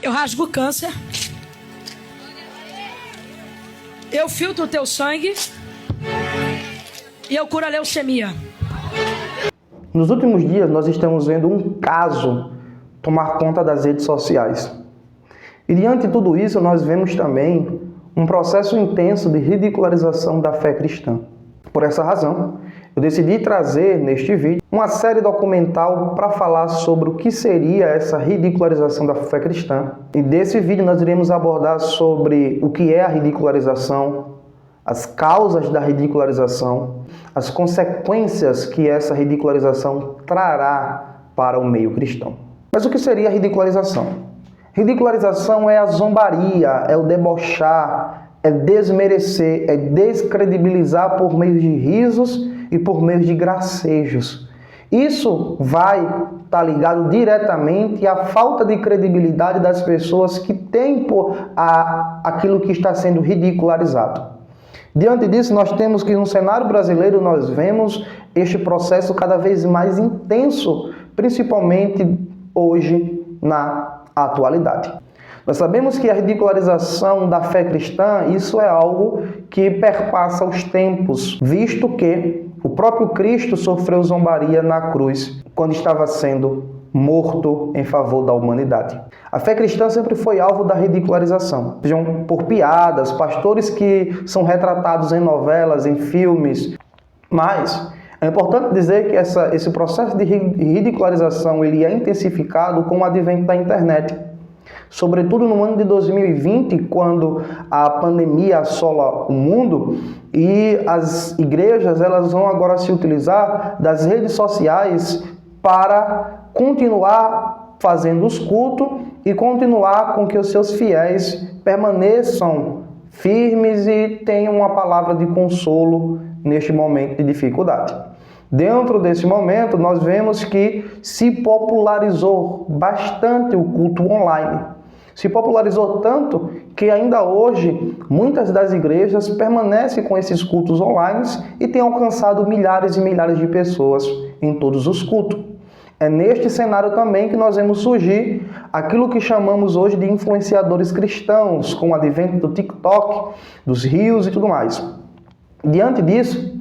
Eu rasgo o câncer. Eu filtro o teu sangue. E eu curo a leucemia. Nos últimos dias, nós estamos vendo um caso tomar conta das redes sociais. E diante de tudo isso, nós vemos também um processo intenso de ridicularização da fé cristã. Por essa razão, eu decidi trazer neste vídeo uma série documental para falar sobre o que seria essa ridicularização da fé cristã. E desse vídeo nós iremos abordar sobre o que é a ridicularização, as causas da ridicularização, as consequências que essa ridicularização trará para o meio cristão. Mas o que seria a ridicularização? Ridicularização é a zombaria, é o debochar, é desmerecer, é descredibilizar por meio de risos e por meio de gracejos. Isso vai estar ligado diretamente à falta de credibilidade das pessoas que têm por aquilo que está sendo ridicularizado. Diante disso, nós temos que no cenário brasileiro nós vemos este processo cada vez mais intenso, principalmente hoje na atualidade. Nós sabemos que a ridicularização da fé cristã, isso é algo que perpassa os tempos, visto que o próprio Cristo sofreu zombaria na cruz quando estava sendo morto em favor da humanidade. A fé cristã sempre foi alvo da ridicularização, sejam por piadas, pastores que são retratados em novelas, em filmes, mas é importante dizer que esse processo de ridicularização ele é intensificado com o advento da internet. Sobretudo no ano de 2020, quando a pandemia assola o mundo e as igrejas elas vão agora se utilizar das redes sociais para continuar fazendo os cultos e continuar com que os seus fiéis permaneçam firmes e tenham uma palavra de consolo neste momento de dificuldade. Dentro desse momento, nós vemos que se popularizou bastante o culto online. Se popularizou tanto que ainda hoje muitas das igrejas permanecem com esses cultos online e têm alcançado milhares e milhares de pessoas em todos os cultos. É neste cenário também que nós vemos surgir aquilo que chamamos hoje de influenciadores cristãos, com o advento do TikTok, dos Reels e tudo mais. Diante disso,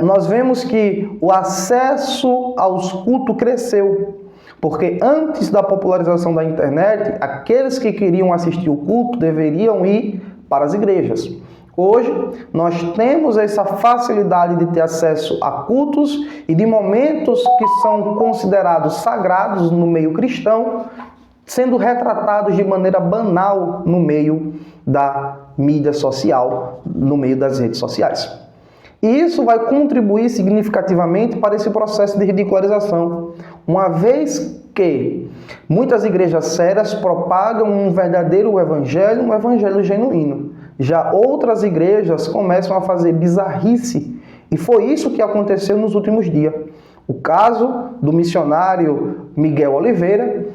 nós vemos que o acesso aos cultos cresceu, porque antes da popularização da internet, aqueles que queriam assistir o culto deveriam ir para as igrejas. Hoje, nós temos essa facilidade de ter acesso a cultos e de momentos que são considerados sagrados no meio cristão, sendo retratados de maneira banal no meio da mídia social, no meio das redes sociais. E isso vai contribuir significativamente para esse processo de ridicularização, uma vez que muitas igrejas sérias propagam um verdadeiro evangelho, um evangelho genuíno. Já outras igrejas começam a fazer bizarrice, e foi isso que aconteceu nos últimos dias. O caso do missionário Miguel Oliveira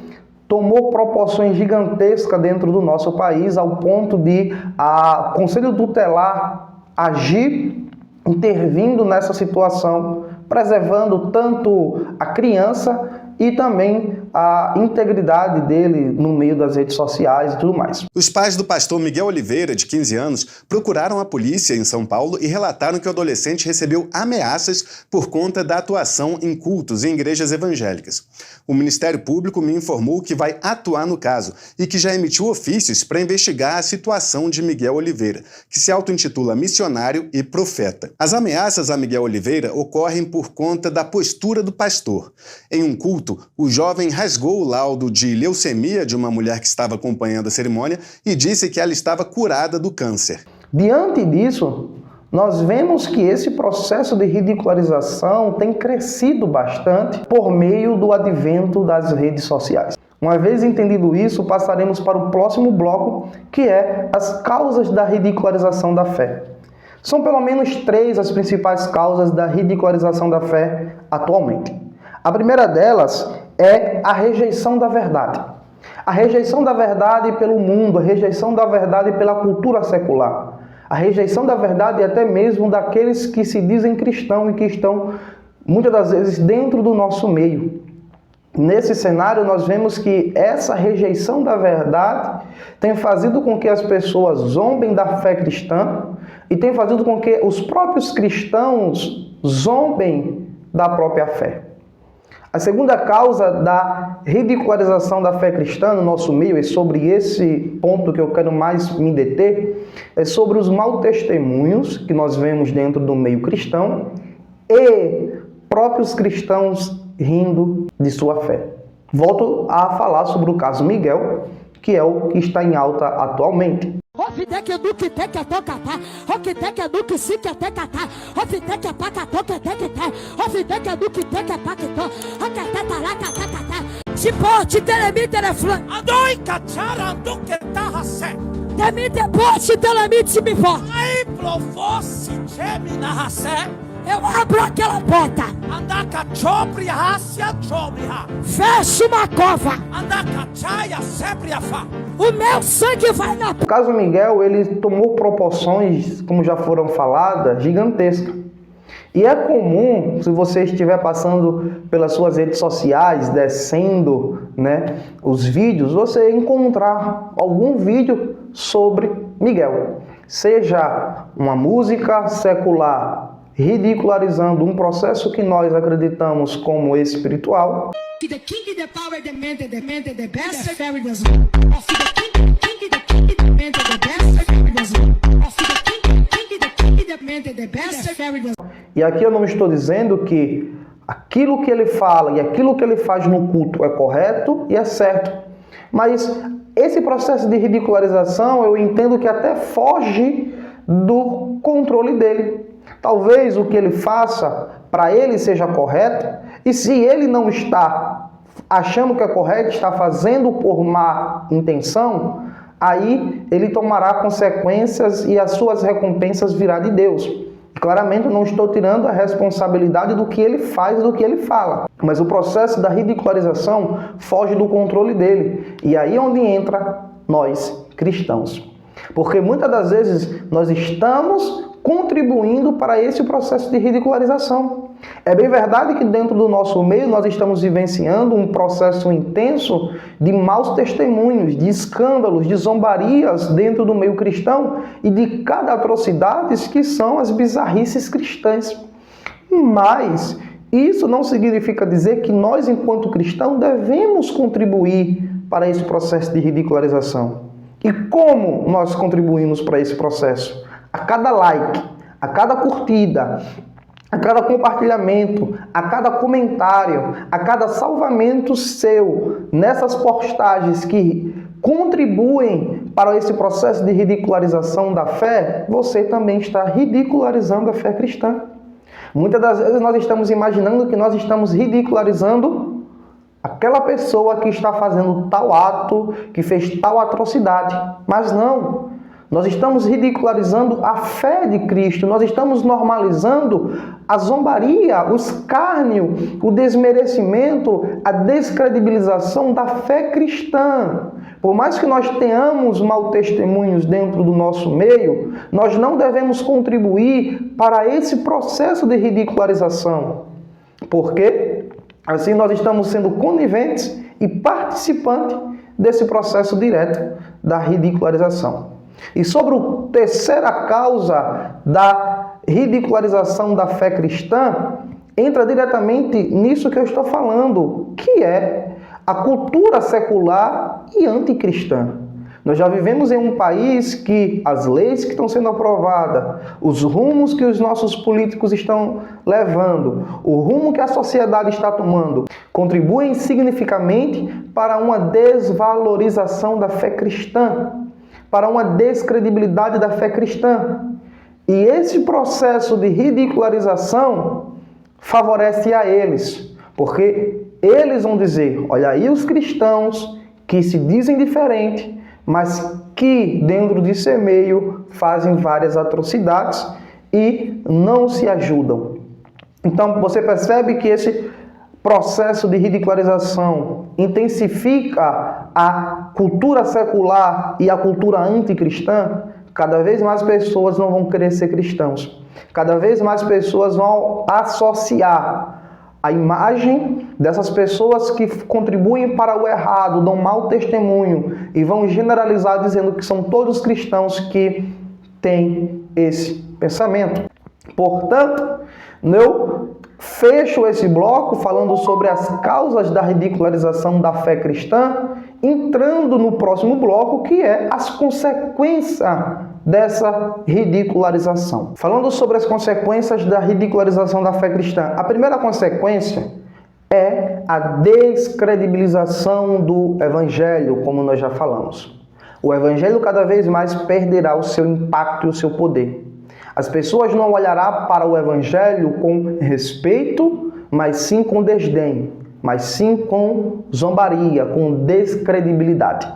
tomou proporções gigantescas dentro do nosso país, ao ponto de o Conselho Tutelar agir intervindo nessa situação, preservando tanto a criança e também a integridade dele no meio das redes sociais e tudo mais. Os pais do pastor Miguel Oliveira, de 15 anos, procuraram a polícia em São Paulo e relataram que o adolescente recebeu ameaças por conta da atuação em cultos em igrejas evangélicas. O Ministério Público me informou que vai atuar no caso e que já emitiu ofícios para investigar a situação de Miguel Oliveira, que se auto-intitula missionário e profeta. As ameaças a Miguel Oliveira ocorrem por conta da postura do pastor. Em um culto, o jovem rasgou o laudo de leucemia de uma mulher que estava acompanhando a cerimônia e disse que ela estava curada do câncer. Diante disso, nós vemos que esse processo de ridicularização tem crescido bastante por meio do advento das redes sociais. Uma vez entendido isso, passaremos para o próximo bloco, que é as causas da ridicularização da fé. São pelo menos 3 as principais causas da ridicularização da fé atualmente. A primeira delas é a rejeição da verdade. A rejeição da verdade pelo mundo, a rejeição da verdade pela cultura secular. A rejeição da verdade até mesmo daqueles que se dizem cristãos e que estão, muitas das vezes, dentro do nosso meio. Nesse cenário, nós vemos que essa rejeição da verdade tem fazido com que as pessoas zombem da fé cristã e tem fazido com que os próprios cristãos zombem da própria fé. A segunda causa da ridicularização da fé cristã no nosso meio, e sobre esse ponto que eu quero mais me deter, é sobre os maus testemunhos que nós vemos dentro do meio cristão e próprios cristãos rindo de sua fé. Volto a falar sobre o caso Miguel, que é o que está em alta atualmente. Eu abro aquela porta. Fecho uma cova. O meu sangue vai na... O caso Miguel, ele tomou proporções, como já foram faladas, gigantescas. E é comum, se você estiver passando pelas suas redes sociais, descendo, os vídeos, você encontrar algum vídeo sobre Miguel. Seja uma música secular ridicularizando um processo que nós acreditamos como espiritual, e aqui eu não estou dizendo que aquilo que ele fala e aquilo que ele faz no culto é correto e é certo, mas esse processo de ridicularização eu entendo que até foge do controle dele. Talvez o que ele faça para ele seja correto, e se ele não está achando que é correto, está fazendo por má intenção, aí ele tomará consequências e as suas recompensas virá de Deus. Claramente eu não estou tirando a responsabilidade do que ele faz e do que ele fala, mas o processo da ridicularização foge do controle dele, e aí é onde entra nós, cristãos. Porque muitas das vezes nós estamos contribuindo para esse processo de ridicularização. É bem verdade que dentro do nosso meio nós estamos vivenciando um processo intenso de maus testemunhos, de escândalos, de zombarias dentro do meio cristão e de cada atrocidades que são as bizarrices cristãs. Mas isso não significa dizer que nós, enquanto cristãos, devemos contribuir para esse processo de ridicularização. E como nós contribuímos para esse processo? A cada like, a cada curtida, a cada compartilhamento, a cada comentário, a cada salvamento seu nessas postagens que contribuem para esse processo de ridicularização da fé, você também está ridicularizando a fé cristã. Muitas das vezes nós estamos imaginando que nós estamos ridicularizando aquela pessoa que está fazendo tal ato, que fez tal atrocidade, mas não. Nós estamos ridicularizando a fé de Cristo, nós estamos normalizando a zombaria, o escárnio, o desmerecimento, a descredibilização da fé cristã. Por mais que nós tenhamos maus testemunhos dentro do nosso meio, nós não devemos contribuir para esse processo de ridicularização. Porque assim nós estamos sendo coniventes e participantes desse processo direto da ridicularização. E sobre a terceira causa da ridicularização da fé cristã, entra diretamente nisso que eu estou falando, que é a cultura secular e anticristã. Nós já vivemos em um país que as leis que estão sendo aprovadas, os rumos que os nossos políticos estão levando, o rumo que a sociedade está tomando, contribuem significativamente para uma desvalorização da fé cristã, para uma descredibilidade da fé cristã. E esse processo de ridicularização favorece a eles, porque eles vão dizer, olha aí os cristãos que se dizem diferentes, mas que dentro de seu meio fazem várias atrocidades e não se ajudam. Então você percebe que esse processo de ridicularização intensifica a cultura secular e a cultura anticristã. Cada vez mais pessoas não vão querer ser cristãos. Cada vez mais pessoas vão associar a imagem dessas pessoas que contribuem para o errado, dão mau testemunho e vão generalizar dizendo que são todos cristãos que têm esse pensamento. Portanto, eu fecho esse bloco falando sobre as causas da ridicularização da fé cristã, entrando no próximo bloco, que é as consequências dessa ridicularização. Falando sobre as consequências da ridicularização da fé cristã, a primeira consequência é a descredibilização do evangelho, como nós já falamos. O evangelho cada vez mais perderá o seu impacto e o seu poder. As pessoas não olharão para o evangelho com respeito, mas sim com desdém, mas sim com zombaria, com descredibilidade.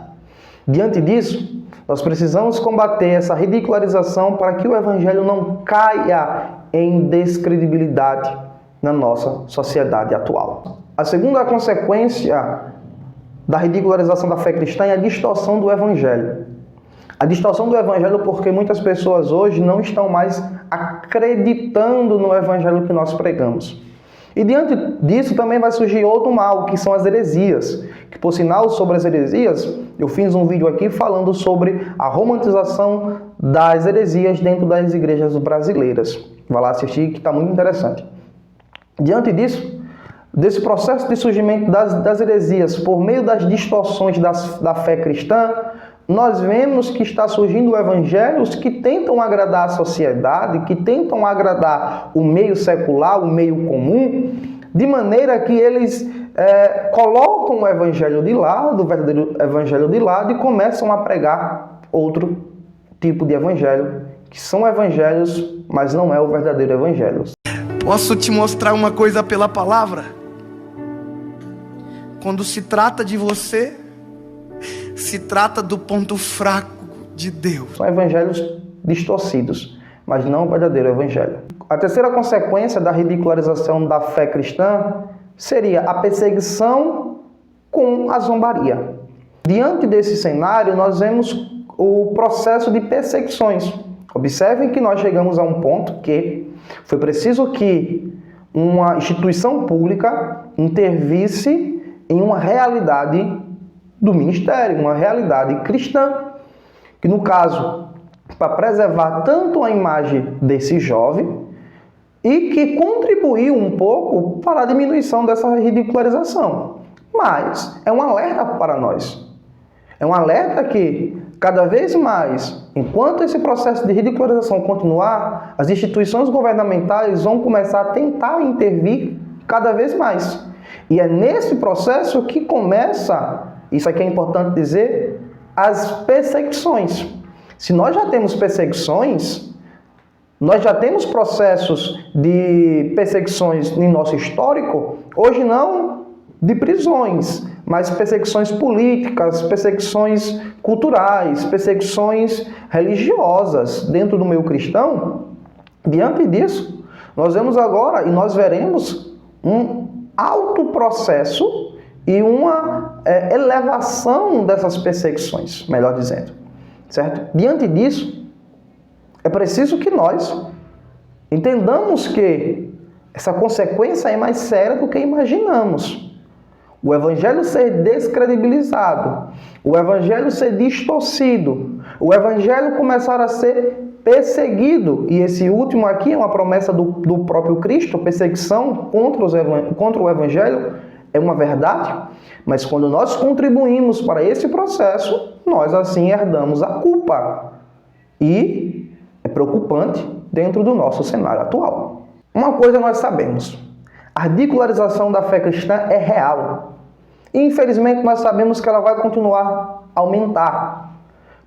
Diante disso, nós precisamos combater essa ridicularização para que o evangelho não caia em descredibilidade na nossa sociedade atual. A segunda consequência da ridicularização da fé cristã é a distorção do evangelho. A distorção do evangelho porque muitas pessoas hoje não estão mais acreditando no evangelho que nós pregamos. E diante disso também vai surgir outro mal, que são as heresias. Que, por sinal, sobre as heresias, eu fiz um vídeo aqui falando sobre a romantização das heresias dentro das igrejas brasileiras. Vai lá assistir, que está muito interessante. Diante disso, desse processo de surgimento das heresias por meio das distorções da fé cristã, nós vemos que está surgindo evangelhos que tentam agradar a sociedade, que tentam agradar o meio secular, o meio comum, de maneira que eles colocam o evangelho de lado, o verdadeiro evangelho de lado, e começam a pregar outro tipo de evangelho, que são evangelhos, mas não é o verdadeiro evangelho. Posso te mostrar uma coisa pela palavra? Quando se trata de você, se trata do ponto fraco de Deus. São evangelhos distorcidos, mas não o verdadeiro evangelho. A terceira consequência da ridicularização da fé cristã seria a perseguição com a zombaria. Diante desse cenário, nós vemos o processo de perseguições. Observem que nós chegamos a um ponto que foi preciso que uma instituição pública intervisse em uma realidade do ministério, uma realidade cristã, que no caso, para preservar tanto a imagem desse jovem e que contribuiu um pouco para a diminuição dessa ridicularização. Mas é um alerta para nós. É um alerta que, cada vez mais, enquanto esse processo de ridicularização continuar, as instituições governamentais vão começar a tentar intervir cada vez mais. E é nesse processo que começa, isso aqui é importante dizer, as perseguições. Se nós já temos perseguições, nós já temos processos de perseguições em nosso histórico, hoje não de prisões, mas perseguições políticas, perseguições culturais, perseguições religiosas dentro do meio cristão. Diante disso, nós vemos agora e nós veremos um alto processo e uma elevação dessas perseguições, melhor dizendo, certo? Diante disso, é preciso que nós entendamos que essa consequência é mais séria do que imaginamos. O evangelho ser descredibilizado, o evangelho ser distorcido, o evangelho começar a ser perseguido, e esse último aqui é uma promessa do próprio Cristo, perseguição contra o evangelho, é uma verdade, mas quando nós contribuímos para esse processo, nós assim herdamos a culpa. E é preocupante dentro do nosso cenário atual. Uma coisa nós sabemos, a ridicularização da fé cristã é real. E infelizmente nós sabemos que ela vai continuar a aumentar,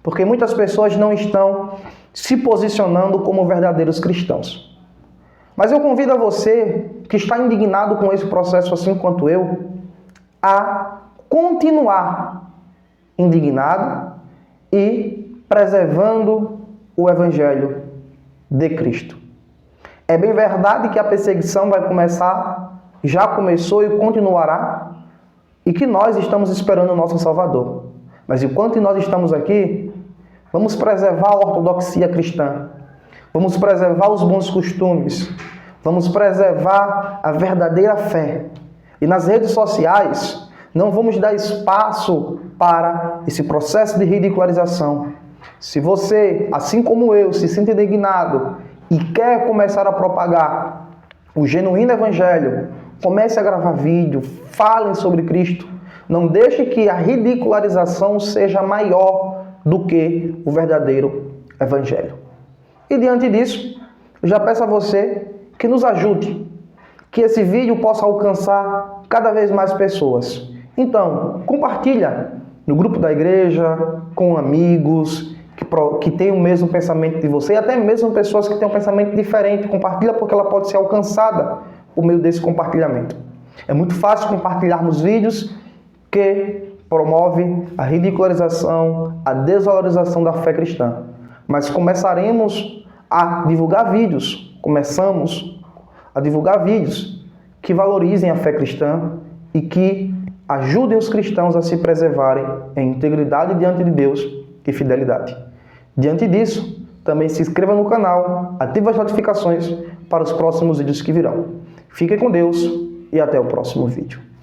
porque muitas pessoas não estão se posicionando como verdadeiros cristãos. Mas eu convido a você, que está indignado com esse processo assim quanto eu, a continuar indignado e preservando o Evangelho de Cristo. É bem verdade que a perseguição vai começar, já começou e continuará, e que nós estamos esperando o nosso Salvador. Mas enquanto nós estamos aqui, vamos preservar a ortodoxia cristã, vamos preservar os bons costumes, Vamos preservar a verdadeira fé. E nas redes sociais, não vamos dar espaço para esse processo de ridicularização. Se você, assim como eu, se sente indignado e quer começar a propagar o genuíno evangelho, comece a gravar vídeo, falem sobre Cristo. Não deixe que a ridicularização seja maior do que o verdadeiro evangelho. E diante disso, eu já peço a você que nos ajude, que esse vídeo possa alcançar cada vez mais pessoas. Então, compartilha no grupo da igreja, com amigos que têm o mesmo pensamento de você, e até mesmo pessoas que têm um pensamento diferente. Compartilha porque ela pode ser alcançada por meio desse compartilhamento. É muito fácil compartilharmos vídeos que promove a ridicularização, a desvalorização da fé cristã. Mas começamos a divulgar vídeos que valorizem a fé cristã e que ajudem os cristãos a se preservarem em integridade diante de Deus e fidelidade. Diante disso, também se inscreva no canal, ative as notificações para os próximos vídeos que virão. Fique com Deus e até o próximo vídeo.